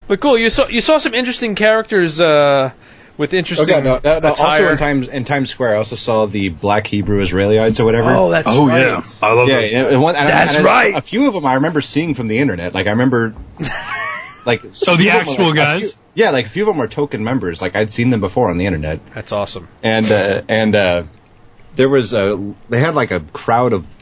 But cool, you saw some interesting characters with interesting attire. Also in Times Square, I also saw the Black Hebrew Israelites or whatever. Oh, that's right. Yeah, I love those. That's right. A few of them I remember seeing from the internet. Like I remember, like the actual guys. Like a few of them were token members. Like I'd seen them before on the internet. That's awesome. And there was they had like a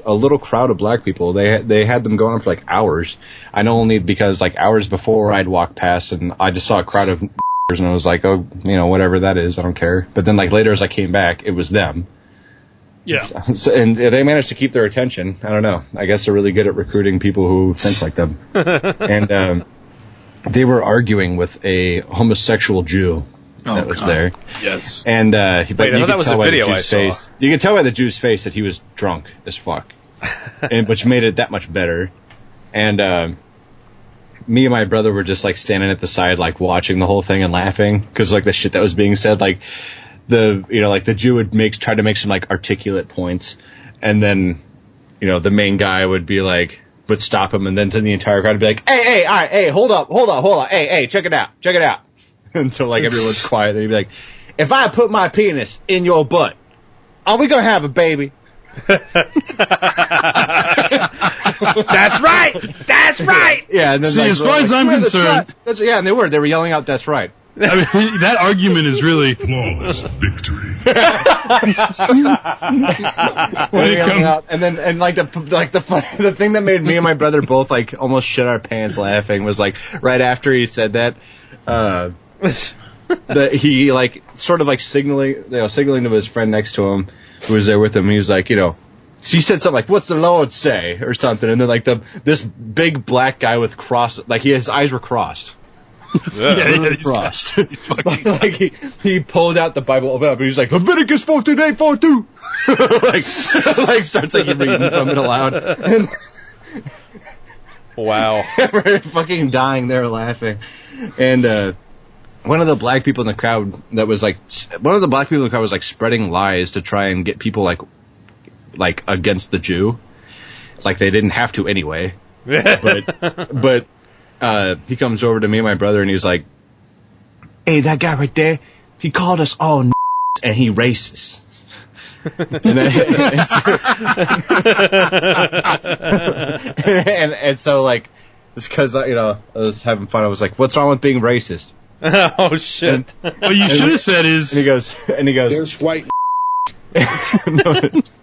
little crowd of black people. They had them going on for like hours. I know only because like hours before I'd walk past and I just saw a crowd of and I was like, oh, whatever that is, I don't care. But then like later as I came back, it was them. Yeah. So, and they managed to keep their attention. I don't know. I guess they're really good at recruiting people who think like them. And they were arguing with a homosexual Jew that was there. Yes. And that was a video I saw. You could tell by the Jew's face that he was drunk as fuck, which made it that much better. And me and my brother were just like standing at the side, like watching the whole thing and laughing because like the shit that was being said, like the Jew would try to make some like articulate points, and then the main guy would would stop him, and then to the entire crowd would be like, hey, hold up, hey, check it out, until like everyone's quiet. Then he'd be like, if I put my penis in your butt, are we gonna have a baby? That's right. Yeah, and then see, as far as I'm concerned, and they were yelling out, "That's right." I mean, that argument is really flawless victory. The thing that made me and my brother both like almost shit our pants laughing was like right after he said that, that he like sort of like signaling to his friend next to him who was there with him. He was like, he said something like, "What's the Lord say?" or something, and then like this big black guy with his eyes were crossed. he's crossed. Like he pulled out the Bible, opened up, and he's like, Leviticus 14:8-42. like starts like reading from it aloud. And wow, we're fucking dying there laughing. And one of the black people in the crowd was like spreading lies to try and get people like against the Jew. It's like they didn't have to anyway. But he comes over to me and my brother and he's like, "Hey, that guy right there, he called us all and he racist." and so like it's because I was having fun. I was like, "What's wrong with being racist?" Oh shit! What you should have said is, and he goes, "There's white."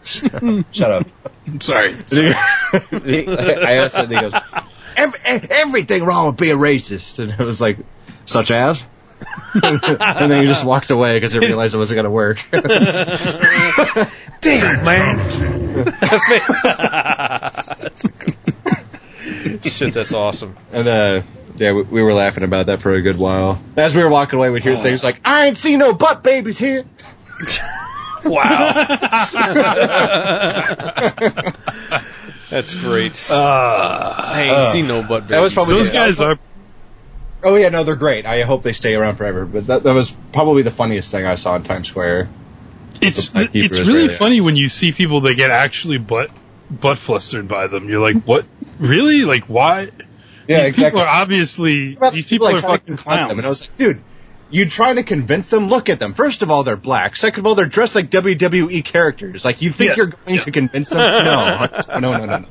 Shut up. I'm sorry. I asked it and he goes, everything wrong with being racist. And I was like, such as? And then he just walked away because he realized it wasn't going to work. Damn, man. Shit, that's awesome. And we were laughing about that for a good while. As we were walking away, we'd hear things like, "I ain't seen no butt babies here." Wow. That's great. I ain't seen no butt babies. That was probably those guys are. Oh yeah, no, they're great. I hope they stay around forever. But that was probably the funniest thing I saw in Times Square. It's really funny when you see people that get actually butt flustered by them. You're like, what? Really? Like, why? Yeah, these people are obviously these people are fucking clowns. And I was like, dude, you trying to convince them? Look at them. First of all, they're black. Second of all, they're dressed like WWE characters. Like, you think you're going to convince them? No. I know.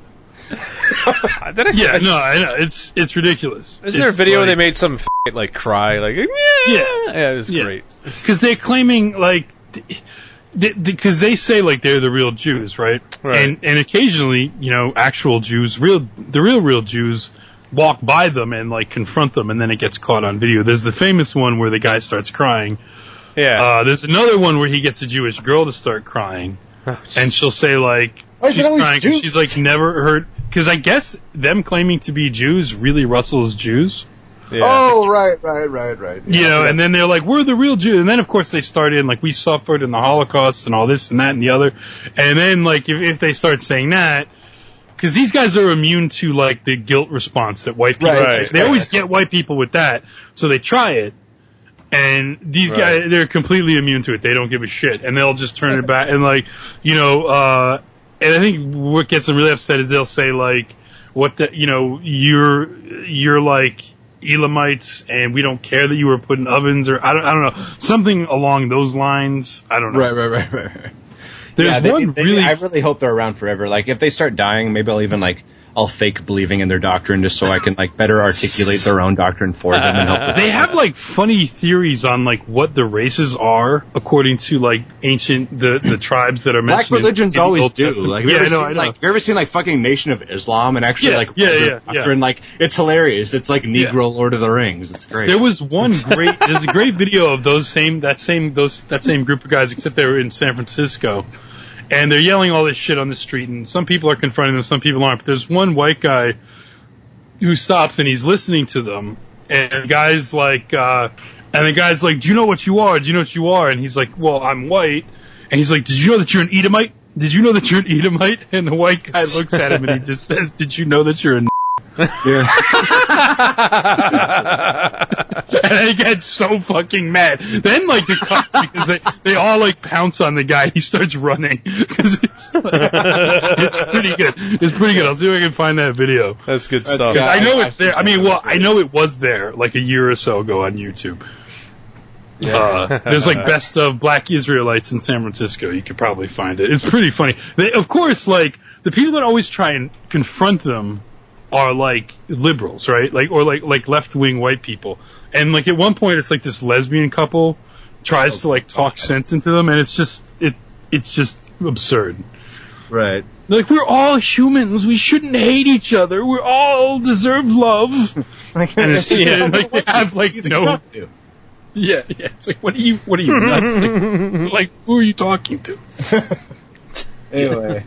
It's ridiculous. Isn't there a video where they made some like cry? Like, yeah, it's great. Because they're claiming like, because they say like they're the real Jews, right? And occasionally, actual Jews, the real Jews, walk by them and like confront them, and then it gets caught on video. There's the famous one where the guy starts crying. Yeah. There's another one where he gets a Jewish girl to start crying, and she'll say like she's crying because she's like never heard. Because I guess them claiming to be Jews really rustles Jews. Yeah. Oh, right. And then they're like, we're the real Jews. And then, of course, they start in, like, we suffered in the Holocaust and all this and that and the other. And then, like, if they start saying that, because these guys are immune to, like, the guilt response that white people they always get white people with that. So they try it. And these guys, they're completely immune to it. They don't give a shit. And they'll just turn it back. And, like, and I think what gets them really upset is they'll say, like, you're like, Elamites, and we don't care that you were put in ovens, or I don't know, something along those lines. I don't know. Right. There's I really hope they're around forever. Like, if they start dying, maybe I'll even, like, I'll fake believing in their doctrine just so I can, like, better articulate their own doctrine for them and help them. They have, like, funny theories on, like, what the races are according to, like, the tribes that are mentioned. Black religions always do. Like, have you ever seen, like, fucking Nation of Islam and actually, doctrine? Like, it's hilarious. It's like Negro Lord of the Rings. It's great. There was there's a great video of that same group of guys, except they were in San Francisco. And they're yelling all this shit on the street, and some people are confronting them, some people aren't. But there's one white guy who stops and he's listening to them, and the guy's like, "Do you know what you are? Do you know what you are?" And he's like, "Well, I'm white." And he's like, "Did you know that you're an Edomite? Did you know that you're an Edomite?" And the white guy looks at him and he just says, "Did you know that you're a?" Yeah. And I get so fucking mad. Then, like, the cops, because they all, like, pounce on the guy, he starts running. Because it's pretty good. It's pretty good. I'll see if I can find that video. That's good stuff. I know it's there. I know it was there, like, a year or so ago on YouTube. Yeah. There's, like, best of black Israelites in San Francisco. You could probably find it. It's pretty funny. Of course, like, the people that always try and confront them are, like, liberals, right? Like, or like left-wing white people. And, like, at one point, it's like this lesbian couple tries to, like, talk sense into them, and it's just absurd. Right. Like, we're all humans. We shouldn't hate each other. We all deserve love. And it's, like, they have, like, no... Yeah. It's like, what are you nuts? Like, who are you talking to? Anyway.